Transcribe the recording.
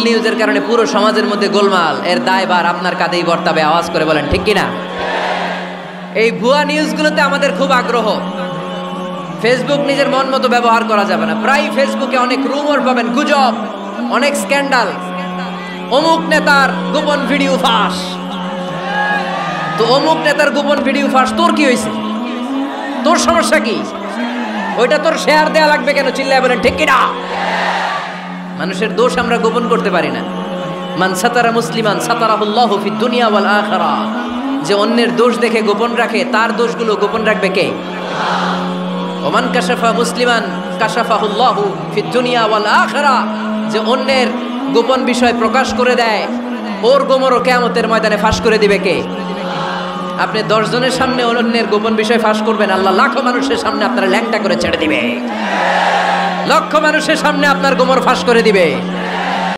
ভুল নিউজের কারণে পুরো সমাজের মধ্যে গোলমাল, এর দায়ভার আপনার কাঁধেই বর্তাবে। আওয়াজ করে বলেন ঠিক কিনা? এই ভুয়া নিউজগুলোতে আমাদের খুব আগ্রহ। ফেসবুক নিজের মন মতো ব্যবহার করা যাবে না। প্রায় ফেসবুকে অনেক রুমর পাবেন, গুজব, অনেক স্ক্যান্ডাল। অমুক নেতার গোপন ভিডিও ফাঁস। তো অমুক নেতার গোপন ভিডিও ফাঁস, তোর কি হয়েছে? তোর সমস্যা কি? ওইটা তোর শেয়ার দেয়া লাগবে কেন? চিল্লায় বলেন ঠিক কিনা? মানুষের দোষ আমরা গোপন করতে পারি না। মান সাতারা মুসলিমান সাতারাহুল্লাহু ফিদ দুনিয়া ওয়াল আখিরা। যে অন্যের দোষ দেখে গোপন রাখে, তার দোষগুলো গোপন রাখবে কে? ওমান কাশাফা মুসলিমান কাশাফাহুল্লাহু ফিদ দুনিয়া ওয়াল আখিরা। যে অন্যের গোপন বিষয় প্রকাশ করে দেয়, ওর গোমরও কিয়ামতের ময়দানে ফাঁস করে দিবে কে? আপনি 10 জনের সামনে অন্যের গোপন বিষয় ফাঁস করবেন, আল্লাহ লাখো মানুষের সামনে আপনারা ল্যাংটা করে ছেড়ে দিবে। লক্ষ মানুষের সামনে আপনার গোমর ফাঁস করে দিবে।